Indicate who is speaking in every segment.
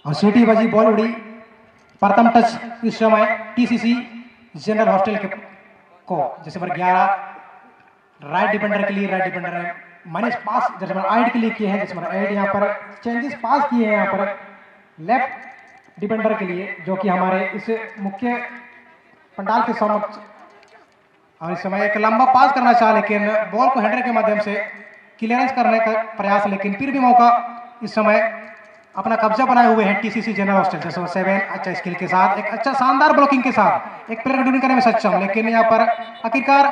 Speaker 1: और सीटी बजी, बॉल उड़ी। प्रथम टच इस समय टीसीसी जनरल हॉस्टल के को जैसे नंबर 11 राइट डिफेंडर के लिए, राइट डिफेंडर ने माइनस पास जैसे नंबर 8 के लिए किए हैं, जैसे नंबर 8 यहाँ पर चेंजेस पास किए हैं यहाँ पर लेफ्ट डिफेंडर के लिए, जो कि हमारे इस मुख्य पंडाल के समक्ष। और इस समय एक लंबा पास करना चाहा, लेकिन बॉल को हेडर के माध्यम से क्लियरेंस करने का प्रयास, लेकिन फिर भी मौका इस समय अपना कब्जा बनाए हुए हैं टीसीसी जनरल हॉस्टल। जैसे 7 अच्छा स्किल के साथ, एक अच्छा शानदार ब्लॉकिंग के साथ एक प्लेयर ड्यूरिंग करने में सक्षम, लेकिन यहाँ पर आखिरकार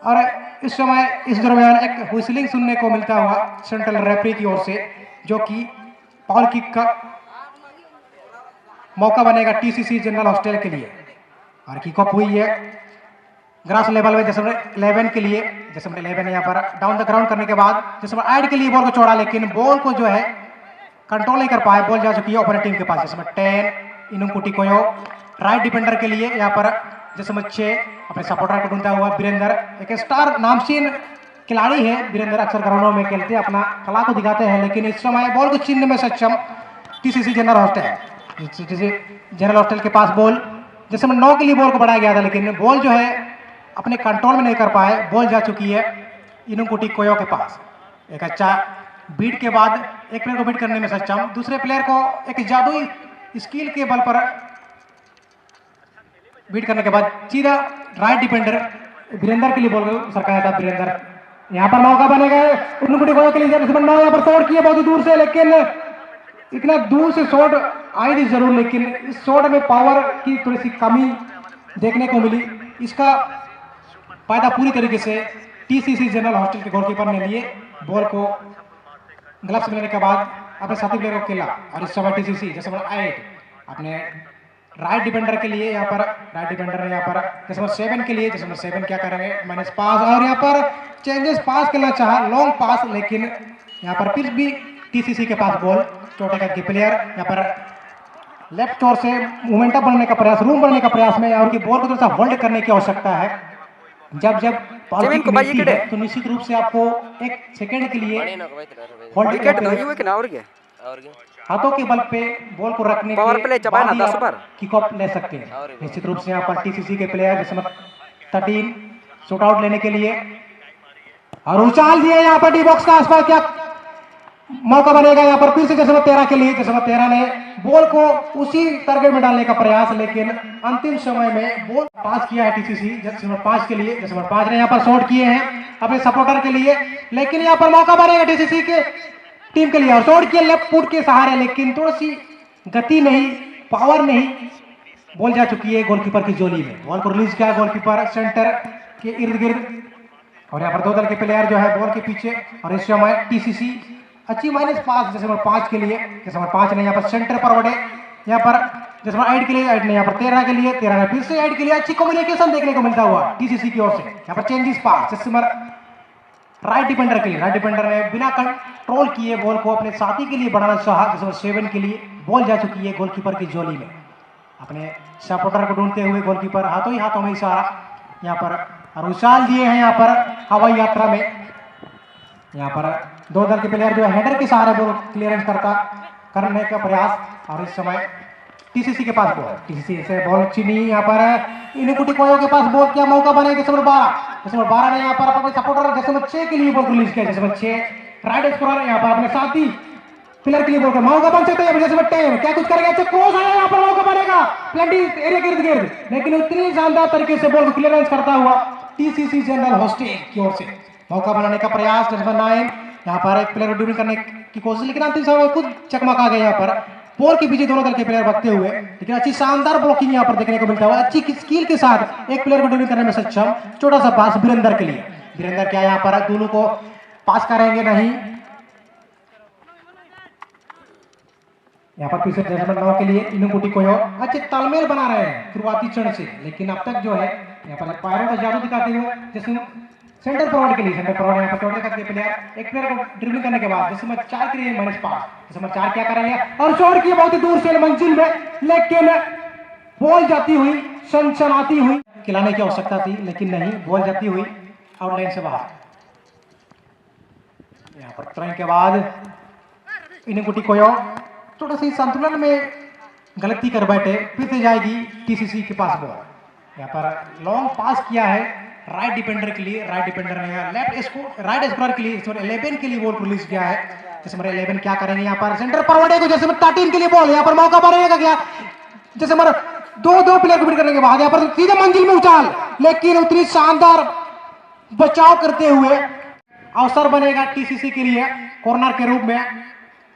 Speaker 1: और इस समय इस दरमियान एक व्हिसलिंग सुनने को मिलता हुआ सेंट्रल रेफरी की ओर से, जो कि फाउल किक का मौका बनेगा टीसीसी जनरल हॉस्टल के लिए। और किक ऑफ हुई है ग्रास लेवल में जैसे 11 के लिए, जैसे 11 यहाँ पर डाउन द ग्राउंड करने के बाद जैसे 8 के लिए बॉल को छोड़ा, लेकिन बॉल को जो है कंट्रोल नहीं कर पाए, बॉल जा चुकी है ओपोनेंट टीम के पास। जैसे 10 इनुकुटी कोयो राइट डिफेंडर के लिए, यहाँ पर जैसे 6 अपने सपोर्टर को ढूंढता हुआ वीरेंद्र, एक स्टार नामचीन खिलाड़ी है वीरेंद्र, अक्सर ग्राउंडों में खेलते अपना कला को दिखाते हैं, लेकिन इस समय बॉल को छीनने में सक्षम TCC general hostel. General hostel के पास बॉल जैसे 9 के लिए बॉल को बढ़ाया गया था, लेकिन बॉल जो है अपने कंट्रोल में नहीं कर पाए, बॉल जा चुकी है इनुकुटी कोयो के पास। एक अच्छा बीट के बाद एक प्लेयर को बीट करने में सक्षम, दूसरे प्लेयर को एक जादुई स्किल के बल पर बीट करने के बाद सीधा राइट डिफेंडर वीरेंद्र के लिए बॉल सरकाया था वीरेंद्र। यहाँ पर मौका बनेगा इनुकुटी कोयो के लिए, यहाँ पर शॉट किया बहुत ही दूर से, लेकिन इतना दूर से शॉट आई थी जरूर, लेकिन इस शॉट में पावर की थोड़ी सी कमी देखने को मिली। इसका फायदा पूरी तरीके से टीसीसी जनरल हॉस्टल के गोलकीपर ने लिए, बॉल को ग्लव्स मिलने के बाद अपने साथी प्लेयर को खेला। और इस समय टीसीसी जैसे 8 अपने राइट डिफेंडर के लिए, यहाँ पर राइट डिफेंडर ने यहाँ पर जैसे 7 के लिए, जैसे 7 क्या करेंगे माइनस पास, और यहाँ पर चेंजेस पास करना चाहा लॉन्ग पास, लेकिन यहाँ पर फिर भी टीसीसी के पास बॉल, चोटे का प्लेयर यहाँ पर लेफ्ट ओर से मोमेंटम बढ़ने का प्रयास, रूम बढ़ने का प्रयास में, और बॉल को थोड़ा सा होल्ड करने की आवश्यकता है। जब बॉल मिलती है तो निश्चित रूप से आपको एक सेकंड के लिए होल्ड हाथों के बल पे बॉल को रखने के बाद किक ऑफ ले सकते हैं। निश्चित रूप से यहाँ पर टीसीसी के प्लेयर जैसे 13 शॉट आउट लेने के लिए, और उछाल दिया यहाँ पर डी बॉक्स का आसपास, क्या मौका बनेगा यहाँ पर फिर से जैसे 13 के लिए, जैसे 13 ने बॉल को उसी टारगेट में डालने का प्रयास, लेकिन अंतिम समय में बॉल पास किया है टीसीसी जैसे 5 के लिए, जैसे 5 ने यहाँ पर शॉट किए हैं अपने सपोर्टर के लिए, लेकिन यहाँ पर मौका बनेगा टीसीसी के टीम के लिए, और शॉट किया लेफ्ट फुट के सहारे, लेकिन थोड़ी सी गति नहीं, पावर नहीं, बॉल जा चुकी है गोलकीपर की जोली में। बॉल को रिलीज किया गोलकीपर सेंटर के इर्द गिर्द, और यहाँ पर 2 दल के प्लेयर जो है बॉल के पीछे, और इस समय टीसीसी अच्छी माइनस पास जैसे 5 के लिए, जैसे 5 ने यहाँ पर सेंटर पर बढ़े, यहाँ पर जैसे 8 के लिए, 8 ने यहाँ पर 13 के लिए, 13 ने फिर से 8 के लिए, अच्छी कम्युनिकेशन देखने को मिलता हुआ टीसीसी की ओर से। यहाँ पर चेंजेस पास जैसे राइट डिफेंडर के लिए, राइट डिफेंडर ने बिना कंट्रोल किए बॉल को अपने साथी के लिए बढ़ाना चाहा, जैसे 7 के लिए, बॉल जा चुकी है गोलकीपर की जोली में। अपने सपोर्टर को ढूंढते हुए गोलकीपर हाथों ही हाथों में इशारा यहाँ पर, और उछाल दिए हैं यहाँ पर हवाई यात्रा में। यहाँ पर 2 दल के प्लेयर जो है हेडर के सहारे बॉल क्लियरेंस करने का प्रयास, और इस समय टीसीसी के पास बॉल, टीसीसी से बॉल चीनी, यहाँ पर इनुकुटी कोयो के पास बॉल, क्या मौका बने जैसे 12 ने यहाँ पर अपने सपोर्टर जैसे 6 के लिए बॉल रिलीज किया, जैसे 6 राइट स्कोरर यहाँ पर अपने साथी प्लेयर के लिए बॉल का मौका बन सकता है, जैसे 10 क्या कुछ करेगा, अच्छा क्रॉस आया यहाँ पर मौका बनेगा प्लेंटी एरिया के इर्द गिर्द, लेकिन उतनी शानदार तरीके से बॉल को क्लियरेंस करता हुआ टीसीसी जनरल हॉस्टल की ओर से मौका बनाने का प्रयास, जैसे 9 यहाँ पर एक प्लेयर ड्यूरिंग करने की कोशिश, लेकिन अंतिम समय खुद चकमका गए यहाँ पर बॉल के पीछे 2 दल के प्लेयर भागते हुए, लेकिन अच्छी शानदार ब्लॉकिंग यहाँ पर देखने को मिलता है, अच्छी स्किल के साथ एक प्लेयर को ड्यूरिंग करने में सक्षम, छोटा सा पास वीरेंद्र के लिए, वीरेंद्र क्या यहाँ पर दोनों को पास करेंगे नहीं, यहाँ पर पीछे 9 के लिए इनुकुटी कोयो अच्छे तालमेल बना रहे हैं शुरुआती क्षण से, लेकिन अब तक जो है यहाँ पर पैरों का जादू दिखाते हुए, जैसे सेंटर फॉरवर्ड के लिए, सेंटर फॉरवर्ड यहाँ पर चोटे करके प्लेयर एक प्लेयर को ड्रिबलिंग करने के बाद जैसे 4 के लिए माइनस पास, जैसे 4 क्या करेंगे, और शॉट किया बहुत ही दूर से मंजिल में, लेकिन बॉल जाती हुई सनसनाती हुई, खिलाने की आवश्यकता थी लेकिन नहीं, बॉल जाती हुई आउटलाइन से बाहर। यहाँ पर थ्रोइंग के बाद इनुकुटी कोयो थोड़ा सी संतुलन में गलती कर बैठे, फिर से जाएगी टीसीसी के पास बॉल। यहाँ पर लॉन्ग पास किया है राइट डिफेंडर के लिए, राइट डिफेंडर ने राइट स्कोरर के लिए 11 के लिए बॉल रिलीज किया है। जैसे हमारे 11 क्या करेंगे यहाँ पर सेंटर फॉरवर्ड को, जैसे 13 के लिए बॉल यहाँ पर मौका पड़ेगा क्या, जैसे हमारा दो प्लेयर को बीट करने के बाद यहाँ पर सीधे मंजिल में उछाल, लेकिन उतनी शानदार बचाव करते हुए अवसर बनेगा टीसीसी के लिए कॉर्नर के रूप में,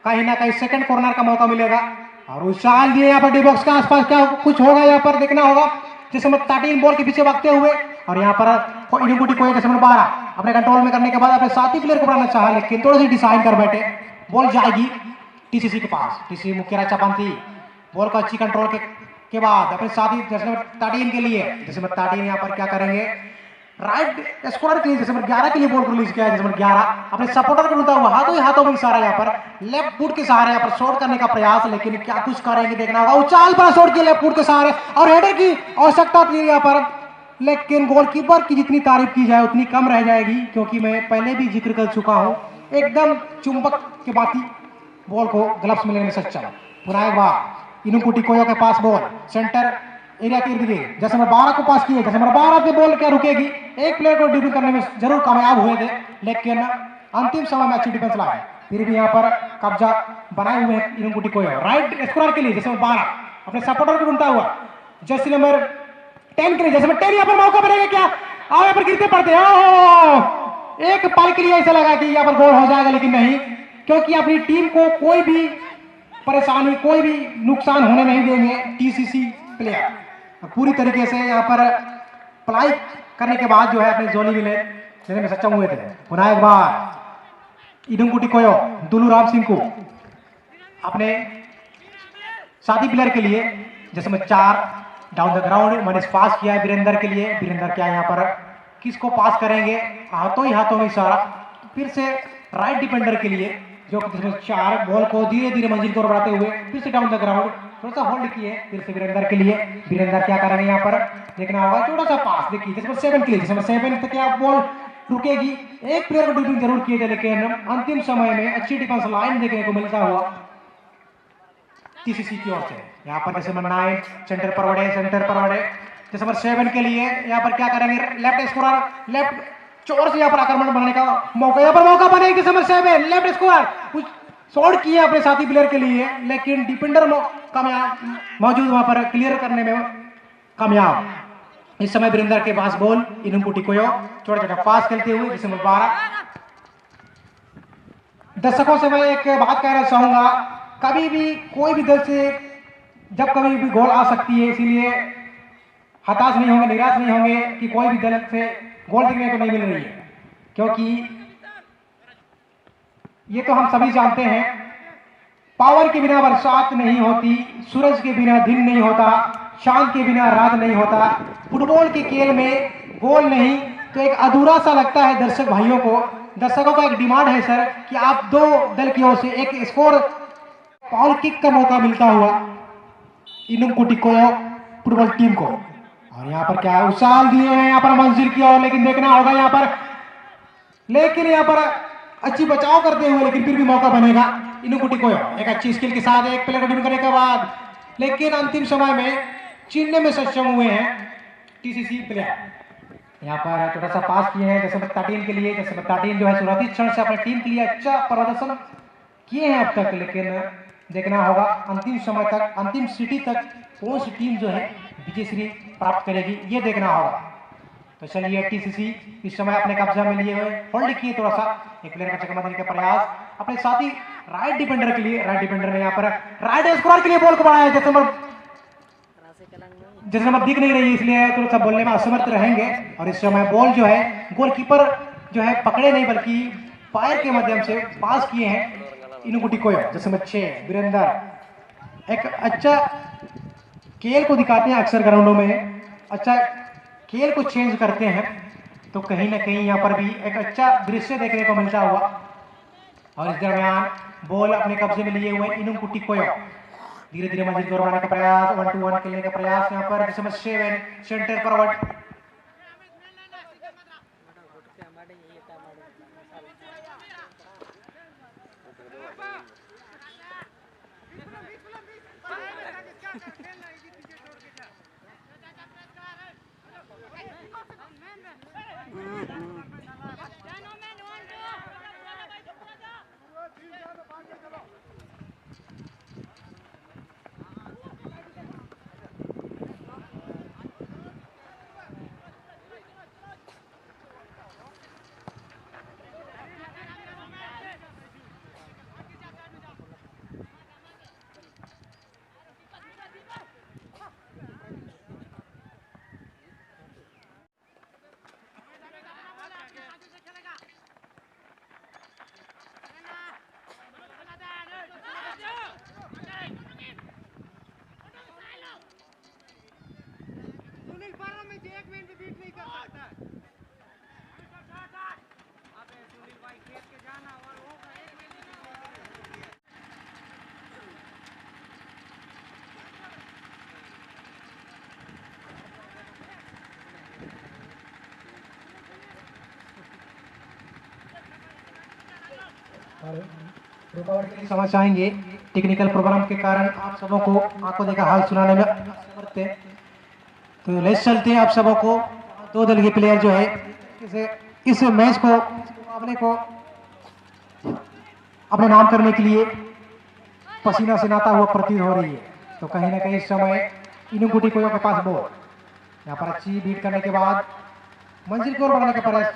Speaker 1: कहीं ना कहीं सेकंड कॉर्नर का मौका मिलेगा। और उछाल दिए यहाँ पर डी बॉक्स के आसपास, क्या कुछ होगा यहाँ पर देखना होगा। जैसे 13 बॉल के पीछे भागते हुए और यहाँ पर इनुंगुटी को 12 अपने कंट्रोल में करने के बाद अपने साथी प्लेयर को बनाना चाहा, लेकिन थोड़ी सी डिसाइन कर बैठे, बॉल जाएगी टीसीसी के पास। टीसीसी मुख्यरा चपांती बॉल को अच्छी कंट्रोल के बाद अपने साथी जैसे 13 के लिए, जैसे 13 यहाँ पर क्या करेंगे राइट स्कोरर के लिए, जैसे 11 के लिए बॉल रिलीज किया है। जैसे 11 अपने सपोर्टर को ढूंढता हुआ हाथों ही हाथों में इशारा, यहाँ पर लेफ्ट फुट के सहारे यहाँ पर शॉट करने का प्रयास, लेकिन क्या कुछ करेंगे देखना होगा। उछाल पर शॉट किया लेफ्ट फुट के सहारे और हेडर की आवश्यकता थी यहाँ पर, लेकिन गोलकीपर की जितनी तारीफ की जाए उतनी कम रह जाएगी, क्योंकि मैं पहले भी जिक्र कर चुका हूँ एकदम चुंबक के बाती बॉल को ग्लव्स में लेने में सक्षम। पुनः एक बार इनुंगुटी कोयो के पास बॉल सेंटर एरिया के इर्द गिर्द, जैसे 12 को पास किए, जैसे 12 से बॉल क्या रुकेगी, एक प्लेयर को डिफेंड करने में जरूर कामयाब हुए थे, लेकिन अंतिम समय में अच्छी डिफेंस लाए, फिर भी यहाँ पर कब्जा बनाए हुए हैं इनुंगुटी कोयो राइट स्कोरर के लिए। जैसे 12 अपने सपोर्टर को ढूंढता हुआ, जर्सी नंबर 10 के लिए, जैसे 10 यहाँ पर मौका बनेगा क्या, आओ यहाँ पर गिरते पड़ते हैं, एक पल के लिए ऐसा लगा कि यहाँ पर गोल हो जाएगा, लेकिन नहीं, क्योंकि अपनी टीम को कोई भी परेशानी कोई भी नुकसान होने नहीं देंगे टीसीसी प्लेयर, पूरी तरीके से यहाँ पर पलाई करने के बाद जो है अपने जोली में लेने में सक्षम हुए थे। पुनः एक बार इनुंगुटी कोयो दुलू राम सिंह को अपने साथी प्लेयर के लिए, जैसे 4 डाउन द ग्राउंड मनीष पास किया है वीरेंद्र के लिए। वीरेंद्र क्या यहाँ पर किसको पास करेंगे, हाथों ही हाथों में इशारा, फिर से राइट डिफेंडर के लिए जो 4 बॉल को धीरे धीरे मंजिल को बढ़ाते हुए फिर से डाउन द ग्राउंड थोड़ा सा होल्ड किए, फिर से वीरेंद्र के लिए। वीरेंद्र क्या करेंगे यहाँ पर देखना होगा, थोड़ा सा पास देखिए जैसे 7 के लिए, जैसे 7 तक क्या बॉल रुकेगी, एक प्लेयर को ड्रिबलिंग जरूर किए थे, लेकिन अंतिम समय में अच्छी डिफेंस लाइन देखने को मिलता हुआ टीसीसी की ओर से। यहाँ पर जैसे 9 सेंटर पर बड़े जैसे 7 के लिए यहाँ पर क्या करेंगे, लेफ्ट स्कोरर लेफ्ट चोर से यहाँ पर आक्रमण बनने का मौका, यहाँ पर मौका बनेगा। जैसे 7 लेफ्ट स्कोरर कुछ शॉट किए अपने साथी प्लेयर के लिए, लेकिन डिफेंडर कामयाब मौजूद वहां पर क्लियर करने में कामयाब। इस समय वीरेंद्र के पास बॉल, इनुंगुटी कोयो छोटा छोटा पास खेलते हुए, जिसमें 12। दर्शकों से मैं एक बात कहना चाहूंगा, कभी भी कोई भी दल से जब कभी भी गोल आ सकती है, इसीलिए हताश नहीं होंगे, निराश नहीं होंगे कि कोई भी दल से गोल देखने को नहीं मिल रही है, क्योंकि ये तो हम सभी जानते हैं पावर के बिना बरसात नहीं होती, सूरज के बिना दिन नहीं होता, चांद के बिना रात नहीं होता। फुटबॉल के खेल में गोल नहीं तो एक अधूरा सा लगता है दर्शक भाइयों को। दर्शकों का एक डिमांड है सर कि आप दो दल की ओर से एक स्कोर फाउल किक का मौका मिलता हुआ इनुंगुटी कोयो फुटबॉल टीम को। और यहाँ पर क्या उछाल दिए हैं यहाँ पर मंजिल की ओर, लेकिन देखना होगा यहाँ पर अच्छी बचाव करते हुए, लेकिन फिर भी मौका बनेगा इनुंगुटी कोयो एक अच्छी स्किल के साथ एक प्लेयर को ड्रिबल करने के बाद, लेकिन अंतिम समय में छीनने में सक्षम हुए हैं टीसीसी प्लेयर। यहाँ पर छोटा सा पास किए हैं जैसे 13 के लिए, जैसे 13 जो है शुरुआती क्षण से अपनी टीम के लिए अच्छा प्रदर्शन किए हैं अब तक, लेकिन देखना होगा अंतिम समय तक, अंतिम सिटी तक कौन सी टीम जो है विजयश्री प्राप्त करेगी, ये देखना होगा। तो चलिए टीसीसी इस समय अपने कब्जा में लिए हुए होल्ड किए, थोड़ा सा एक प्लेयर का चकमा देने का प्रयास अपने साथी राइट डिफेंडर के लिए। राइट डिफेंडर ने यहाँ पर राइट स्कोरर के लिए बॉल को बढ़ाया, जैसे नंबर दिख नहीं रही इसलिए थोड़ा सा बोलने में असमर्थ रहेंगे। और इस समय बॉल जो है गोलकीपर जो है पकड़े नहीं बल्कि पैर के माध्यम से पास किए हैं इनुंगुटी कोयो। जैसे 6 वीरेंद्र एक अच्छा खेल को दिखाते हैं, अक्सर ग्राउंडों में अच्छा खेल को चेंज करते हैं, तो कहीं ना कहीं यहाँ पर भी एक अच्छा दृश्य देखने को मिलता हुआ। और इस दरमियान बॉल अपने कब्जे में लिए हुए इनुंगुटी कोयो धीरे धीरे मंजिल को बढ़ाने का प्रयास, 1-2-1 खेलने का प्रयास यहाँ पर। जैसे 7 सेंटर फॉरवर्ड रुकावट के लिए समझ आएंगे। टेक्निकल प्रॉब्लम के कारण आप सबों को आंखों देखा हाल सुनाने में समर्थ हैं। तो लेट्स चलते हैं आप सबों को। दो दल के प्लेयर जो है इस मैच को, मुकाबले को अपने नाम करने के लिए पसीना से नहाता हुआ प्रतीत हो रही है। तो कहीं ना कहीं इस समय इनुंगुटी कोयो के पास बॉल, यहाँ पर अच्छी बीट करने के बाद मंजिल की ओर बढ़ने का प्रयास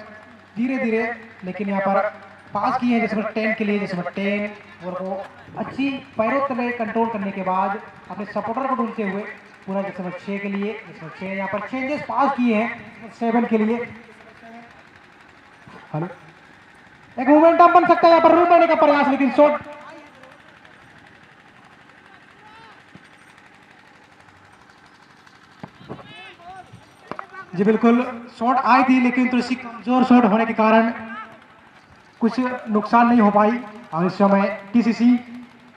Speaker 1: धीरे धीरे, लेकिन यहाँ पर पास किए हैं जिसमें 10 के लिए, जिसमें 10 और वो अच्छी पैरों तले कंट्रोल करने के बाद अपने सपोर्टर को ढूंढते हुए पूरा जिसमें 6 के लिए, जिसमें 6 यहाँ पर चेंजेस पास किए हैं 7 के लिए। हेलो, एक मोमेंटम बन सकता है यहाँ पर रूम लेने का प्रयास, लेकिन शॉट जी बिल्कुल शॉट आई थी, लेकिन थोड़ी सी कमजोर शॉट होने के कारण कुछ नुकसान नहीं हो पाई। और इस समय टीसीसी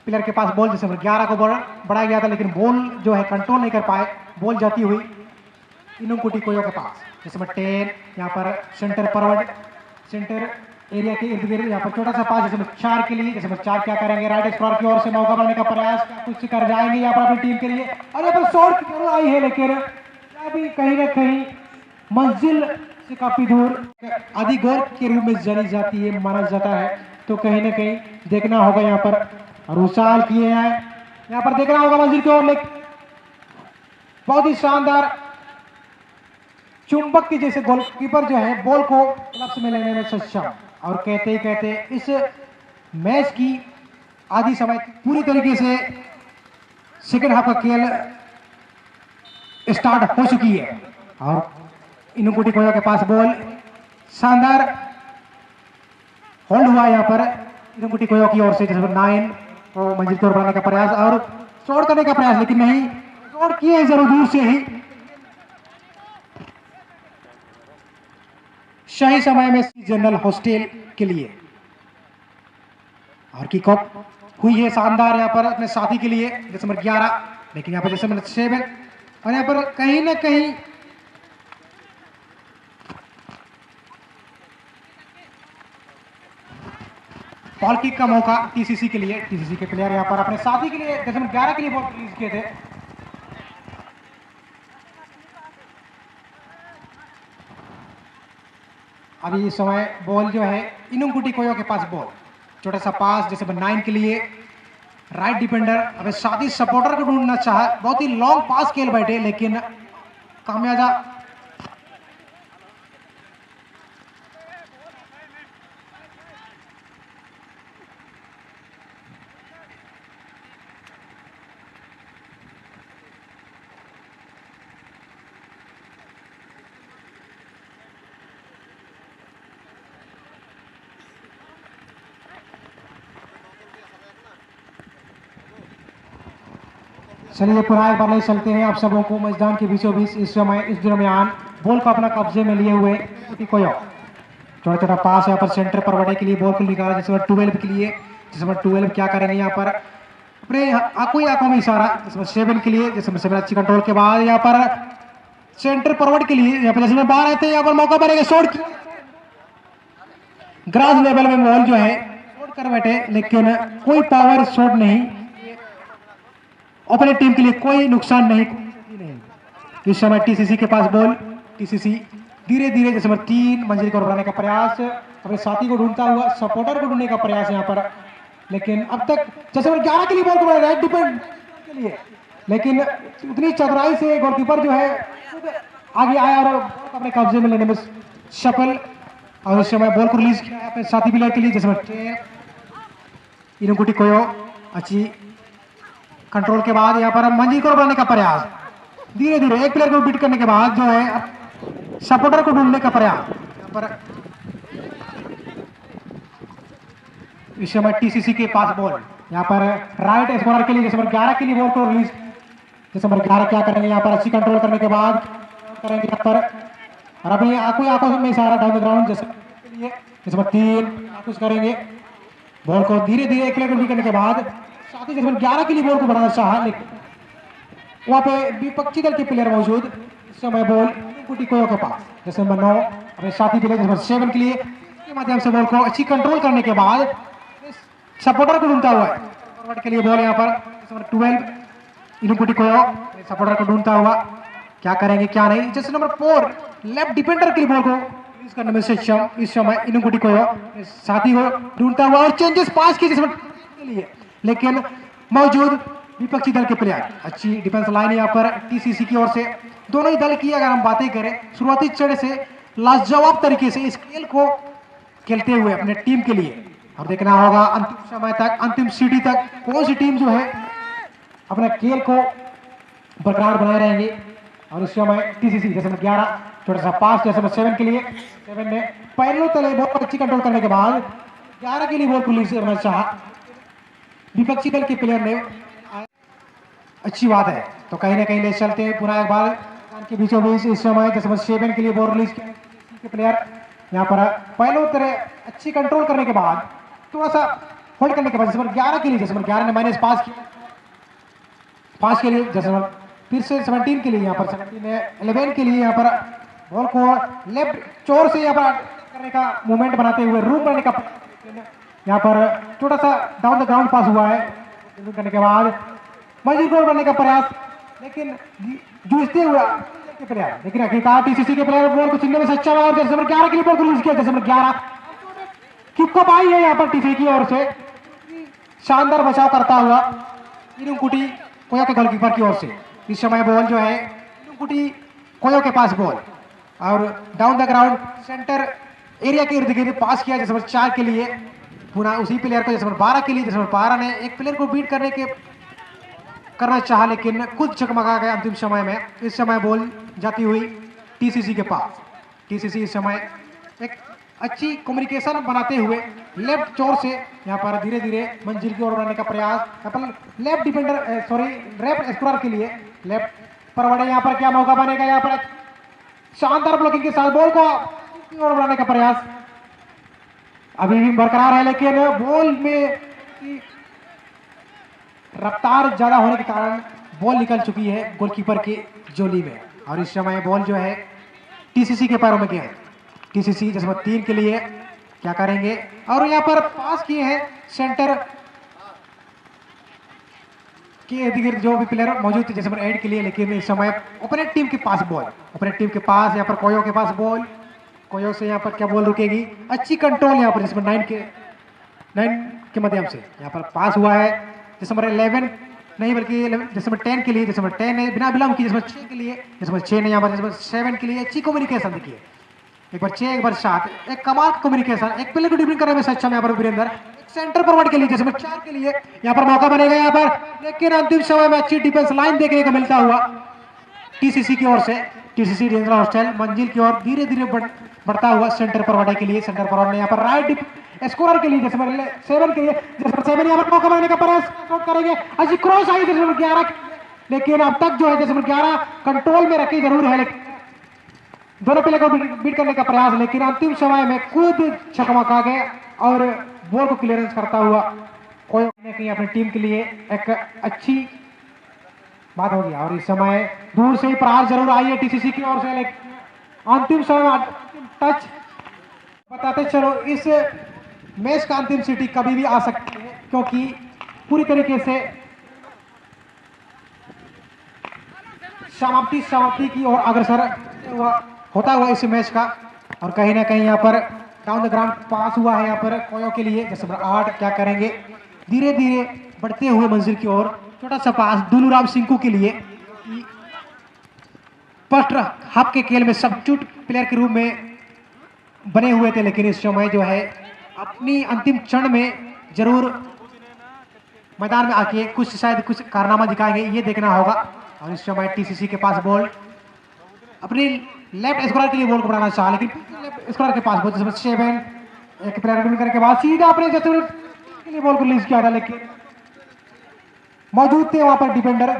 Speaker 1: प्लेयर के पास बॉल जिसमें 11 को बढ़ाया गया था, लेकिन बॉल जो है कंट्रोल नहीं कर पाए, बॉल जाती हुई इनुंगुटी कोयो के पास, जिसमें 10 यहाँ पर सेंटर फॉरवर्ड, सेंटर एरिया के इर्द गिर्द यहाँ पर छोटा सा पास जिसमें 4 के लिए, जिसमें 4 क्या करेंगे राइट स्क्वायर की ओर से मौका बनाने का प्रयास कुछ कर जाएंगे यहाँ पर अपनी टीम के लिए। और यहाँ पर शॉट की जरूर आई है, लेकिन अभी कहीं ना कहीं मंजिल से काफी दूर आदि गौर के रूप में जानी जाती है, माना जाता है। तो कहीं ना कहीं देखना होगा यहाँ पर, और उछाल किए हैं यहाँ पर, देखना होगा मंजिल की ओर, लेकिन बहुत ही शानदार चुंबक की जैसे गोलकीपर जो है बॉल को क्लब्स में लेने में सक्षम। और कहते ही कहते इस मैच की आधी समय पूरी तरीके से सेकेंड हाफ का खेल स्टार्ट हो चुकी है। और इनुंगुटी कोयो के पास बॉल, शानदार होल्ड हुआ यहाँ पर इनुंगुटी कोयो की ओर से, जिसमें 9 को मंजिल की ओर बढ़ाने का प्रयास और शॉट करने का प्रयास, लेकिन नहीं, शॉट किए जरूर दूर से ही सही समय में जनरल हॉस्टल के लिए। और किक ऑफ हुई है शानदार यहाँ पर अपने साथी के लिए, जिसमें 11, लेकिन यहाँ पर जिसमें 7, और यहाँ पर कहीं ना कहीं बॉल किक का मौका टीसीसी के लिए। टीसीसी के प्लेयर यहाँ पर अपने साथी के लिए 11 के लिए बॉल रिलीज किए थे। अभी इस समय बॉल जो है इनुंगुटी कोयो के पास बॉल, छोटा सा पास जैसे 9 के लिए, राइट डिफेंडर अभी साथी सपोर्टर को ढूंढना चाहा, बहुत ही लॉन्ग पास खेल बैठे, लेकिन कामयाब चलिए पुनः एक बार ले चलते हैं आप सबों को मैदान के बीचों बीच। इस समय इस दरमियान बॉल को अपना कब्जे में लिए हुए कोयो, छोटा छोटा पास यहाँ पर सेंटर पर बढ़ने के लिए बॉल को निकाला, जिसमें 12 के लिए, जिसमें 12 क्या करेंगे यहाँ पर अपने आंखों में इशारा, जिसमें 7 के लिए, जिसमें 7 अच्छी कंट्रोल के बाद यहाँ पर सेंटर फॉरवर्ड के लिए, यहाँ पर जिसमें 12 आते हैं, यहाँ पर मौका बनेगा शॉट, ग्रास लेवल में बॉल जो है शॉट कर बैठे, लेकिन कोई पावर शॉट नहीं। ओपोनेंट टीम के लिए कोई नुकसान नहीं। इस समय टीसीसी के पास बॉल। टीसीसी धीरे धीरे जैसे 3 मंजिल को बढ़ाने का प्रयास, अपने साथी को ढूंढता हुआ, सपोर्टर को ढूंढने का प्रयास यहाँ पर, लेकिन अब तक जैसे 11 के लिए बॉल को बढ़ा रहा है डिफेंड के लिए, लेकिन उतनी चतुराई से गोलकीपर जो है आगे आया और अपने कब्जे में लेने में सफल। और इस समय बॉल को रिलीज किया अपने साथी प्लेयर के लिए जिसमें इनुकुटी कोयो अच्छी कंट्रोल के बाद यहाँ पर मंजिल को बढ़ाने का प्रयास, धीरे धीरे एक प्लेयर को बीट करने के बाद जो है सपोर्टर को ढूंढने का प्रयास। यहाँ पर इस समय टीसीसी के पास बॉल, यहाँ पर राइट स्कोरर के लिए जैसे 11 के लिए बॉल को रिलीज, जैसे 11 क्या करेंगे यहाँ पर अच्छी कंट्रोल करने के बाद करेंगे यहाँ पर, और अपनी आंखों में इशारा डाउन द ग्राउंड जैसे के लिए जैसे 3 कुछ करेंगे, बॉल को धीरे धीरे एक प्लेयर को बीट करने के बाद साथ ही जैसे 11 के लिए बॉल को बढ़ाना चाहा, लेकिन वहाँ पे विपक्षी दल के प्लेयर मौजूद। इस समय बॉल कुटी कोयो के पास जैसे 9 अपने साथी प्लेयर जैसे 7 के लिए के माध्यम से बॉल को अच्छी कंट्रोल करने के बाद सपोर्टर को ढूंढता हुआ है फॉरवर्ड के लिए बॉल यहाँ पर 12 इनुकुटी कोयो सपोर्टर को ढूंढता हुआ क्या करेंगे क्या नहीं, जैसे नंबर 4 लेफ्ट डिफेंडर के लिए बॉल को यूज करने में सक्षम। इस समय इनुकुटी कोयो साथी को ढूंढता हुआ और चेंजेस पास किए जिसमें के लिए, लेकिन मौजूद विपक्षी दल के प्लेयर। अच्छी डिफेंस लाइन यहाँ पर टीसीसी की ओर से, दोनों ही दल की अगर हम बातें करें शुरुआती चरण से लाजवाब तरीके से इस खेल को खेलते हुए अपने टीम के लिए। अब देखना होगा अंतिम समय तक, अंतिम सीढ़ी तक कौन सी टीम जो है अपने खेल को बरकरार बनाए रहेंगे। और इस समय टीसीसी जैसे 11 छोटा सा पास जैसे 7 के लिए, 7 ने पहले तले बॉल पर अच्छी कंट्रोल करने के बाद 11 के लिए बॉल को रिलीज करना चाहा, विपक्षी दल के प्लेयर ने अच्छी बात है तो कहीं ना कहीं ले चलते हैं पुनः एक बार के बीचों बीच। इस समय जैसे 7 के लिए बॉल रिलीज के प्लेयर यहाँ पर पहले तरह अच्छी कंट्रोल करने के बाद थोड़ा सा होल्ड करने के बाद जैसे 11 के लिए जैसे 11 ने माइनस पास किया, 5 के लिए जैसे फिर से 17 के लिए यहाँ पर 17 ने 11 के लिए यहाँ पर बॉल को लेफ्ट चोर से यहाँ पर करने का मूवमेंट बनाते हुए रूम करने का यहाँ पर छोटा सा डाउन द ग्राउंड पास हुआ है करने के बाद मजीद गोल करने का प्रयास, लेकिन जूझते हुए के प्लेयर, लेकिन आखिरकार टीसीसी के प्लेयर बॉल को छीनने में सक्षम है और जैसे 11 के लिए बॉल को रिलीज किया, जैसे 11 किक को पाई है यहाँ पर टीसीसी की ओर से, शानदार बचाव करता हुआ इनुकुटी कोयो के गोलकीपर की ओर से। इस समय बॉल जो है इनुकुटी कोयो के पास बॉल और down the ground centre area के इर्द गिर्द पास किया जैसे 4 के लिए, पुनः उसी प्लेयर को जैसे 12 के लिए, जैसे 12 ने एक प्लेयर को बीट करना चाहा लेकिन खुद चकमगा गया अंतिम समय में। इस समय बॉल जाती हुई टीसीसी के पास। टीसीसी इस समय एक अच्छी कम्युनिकेशन बनाते हुए लेफ्ट चोर से यहाँ पर धीरे धीरे मंजिल की ओर बढ़ाने का प्रयास, अपन लेफ्ट डिफेंडर लेफ्ट स्कोरर के लिए लेफ्ट पर बढ़े, यहाँ पर क्या मौका बनेगा, यहाँ पर शानदार ब्लॉकिंग के साथ बॉल को ओर बढ़ाने का प्रयास अभी भी बरकरार है, लेकिन बॉल में रफ्तार ज्यादा होने के कारण बॉल निकल चुकी है गोलकीपर की जोली में और इस समय बॉल जो है टीसीसी के पैरों में गया है। टीसीसी जैसे 3 के लिए क्या करेंगे और यहाँ पर पास किए हैं सेंटर के इर्द गिर्द जो भी प्लेयर मौजूद थे जैसे 8 के लिए, लेकिन इस समय ओपोनेंट टीम के पास बॉल, ओपोनेंट टीम के पास यहाँ पर कोयो के पास बॉल, कोयो से यहाँ पर क्या बॉल रुकेगी, अच्छी कंट्रोल यहाँ पर जिसमें 9 के माध्यम से यहाँ पर पास हुआ है जैसे 11 नहीं बल्कि जैसे 10 के लिए, जैसे 10 ने बिना विलंब की जैसे 6 के लिए, जैसे 6 ने यहाँ पर जैसे 7 के लिए अच्छी कम्युनिकेशन दिखी है, एक बार 6 एक बार 7, एक कमाल कम्युनिकेशन, एक प्लेयर को डिफेंड करने में सक्षम यहाँ पर वीरेंद्र, सेंटर फॉरवर्ड के लिए जैसे 4 के लिए यहाँ पर मौका बनेगा यहाँ पर, लेकिन अंतिम समय में अच्छी डिफेंस लाइन देखने को मिलता हुआ टीसीसी की ओर से। टीसीसी रेंजर हॉस्टल मंजिल की ओर धीरे धीरे बढ़ता हुआ सेंटर फॉरवर्ड के लिए, सेंटर फॉरवर्ड ने यहाँ पर राइट स्कोरर के लिए जैसे 7 के लिए, जैसे 7 यहाँ पर मौका बनाने का प्रयास करेंगे, अच्छी क्रॉस आई जैसे 11, लेकिन अब तक जो है जैसे 11 कंट्रोल में रखी जरूर है, लेकिन दोनों प्लेयर को बीट करने का प्रयास, लेकिन अंतिम समय में खुद चकमका गए और बॉल को क्लियरेंस करता हुआ कोई कहीं अपनी टीम के लिए एक अच्छी बात होगी। और इस समय दूर से ही प्रहार जरूर आई है टीसीसी की ओर से, लेकिन अंतिम समय अंतिम टच बताते चलो इस मैच का अंतिम सीटी कभी भी आ सकती है, क्योंकि पूरी तरीके से समाप्ति की ओर अग्रसर होता हुआ इस मैच का। और कहीं ना कहीं यहाँ पर डाउन द ग्राउंड पास हुआ है यहाँ पर कोयो के लिए। जैसे 8 क्या करेंगे, धीरे धीरे बढ़ते हुए मंजिल की ओर छोटा सा पास दुलूराम सिंकू के लिए। फर्स्ट हाफ के खेल में सब्स्टिट्यूट प्लेयर के रूप में बने हुए थे, लेकिन इस समय जो है अपनी अंतिम क्षण में जरूर मैदान में आके शायद कुछ कारनामा दिखाएंगे, ये देखना होगा। और इस समय टीसीसी के पास बॉल अपनी लेफ्ट स्कोर के लिए बॉल को बढ़ाना चाहा, लेकिन लेफ्ट स्कोर के पास बॉल 7 एक प्लेयर करने के बाद सीधा अपने के लिए बॉल को रिलीज किया था, लेकिन मौजूद थे वहां पर डिफेंडर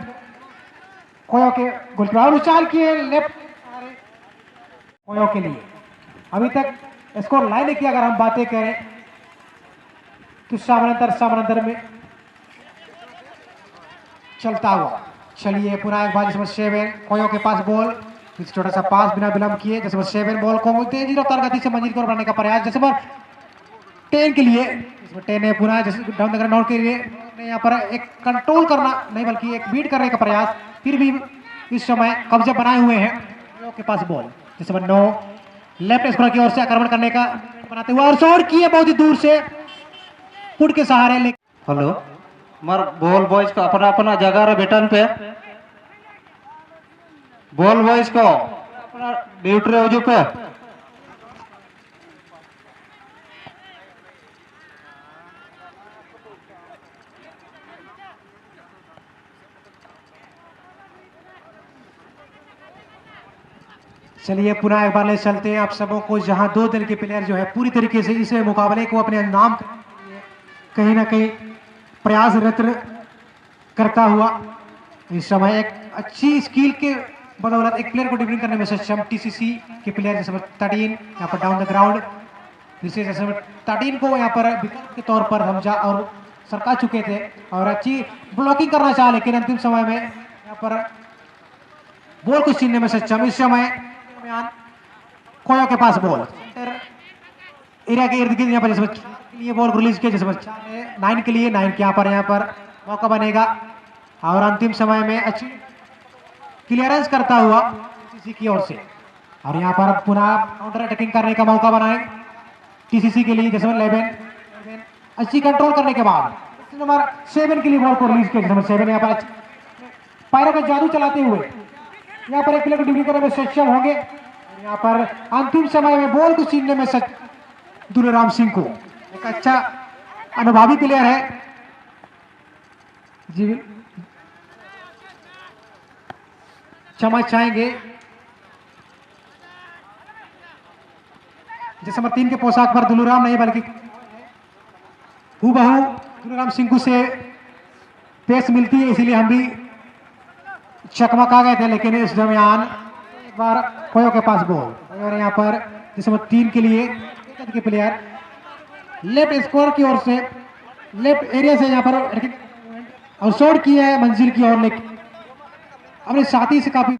Speaker 1: कोयो के गोलकीपर उछाल किए लेफ्ट कोयो के लिए। अभी तक स्कोर लाइन की अगर हम बातें करें तो समानांतर में चलता हुआ। चलिए पुनः एक बार 7 कोयो के पास बॉल, छोटा सा पास बिना विलंब किए। 7 बॉल को तेजी रफ्तार गति से मंजिल को बढ़ाने का प्रयास। 10 के लिए 10 ने पुनः डाउन द ग्राउंड के लिए यहाँ पर एक कंट्रोल करना नहीं बल्कि एक बीट करने का प्रयास। फिर भी इस समय कब्जा बनाए हुए हैं कोयो के पास बॉल। 9 लेफ्ट स्कोर की ओर से आक्रमण करने का बनाते हुए और शॉट किए बहुत ही दूर से फुट के सहारे।
Speaker 2: हेलो मर बॉल बॉयज को अपना अपना जगह रे बेटन पे बॉल बॉयज को अपना ड्यूटी रे वजू पे।
Speaker 1: चलिए पुनः एक बार ले चलते हैं आप सबों को, जहां 2 दल के प्लेयर जो है पूरी तरीके से इस मुकाबले को अपने नाम कहीं ना कहीं प्रयासरत करता हुआ। इस समय एक अच्छी स्किल के बदौलत एक प्लेयर को डिफेंड करने में सक्षम टीसीसी के प्लेयर जैसे 13 यहाँ पर डाउन द ग्राउंड, जिसे जैसे 13 को यहाँ पर विकल्प के तौर पर समझा और सरका चुके थे और अच्छी ब्लॉकिंग करना चाहा, लेकिन अंतिम समय में यहाँ पर बॉल को छीनने में सक्षम। इस समय कोयो के पास बॉल एरिया के इर्द गिर्द यहाँ पर ये बॉल रिलीज किया। जैसे 9 के लिए 9 के यहाँ पर मौका बनेगा और अंतिम समय में अच्छी क्लियरेंस करता हुआ टीसीसी की ओर से। और यहाँ पर पुनः काउंटर अटैकिंग करने का मौका बनाए टीसीसी के लिए। जैसे 11 अच्छी कंट्रोल करने के बाद नंबर 7 के लिए बॉल को रिलीज किया। 7 यहाँ पर पैरों का जादू चलाते हुए यहाँ पर एक प्लेयर को डिफेंड करने में सक्षम होंगे। यहाँ पर अंतिम समय में बॉल को छीनने में दुलूराम सिंह को एक अच्छा अनुभवी प्लेयर है जी, क्षमा चाहेंगे। जैसे नंबर 3 के पोशाक पर दुलूराम नहीं बल्कि हूबहू दुलूराम सिंह से पेश मिलती है, इसीलिए हम भी चकमका गए थे। लेकिन इस दरमियान एक बार कोयो के पास बॉल और यहाँ पर जैसे 3 के लिए के प्लेयर लेफ्ट स्कोर की ओर से लेफ्ट एरिया से यहाँ पर और शॉट किया है मंजिल की ओर, लेकिन अपने साथी से काफी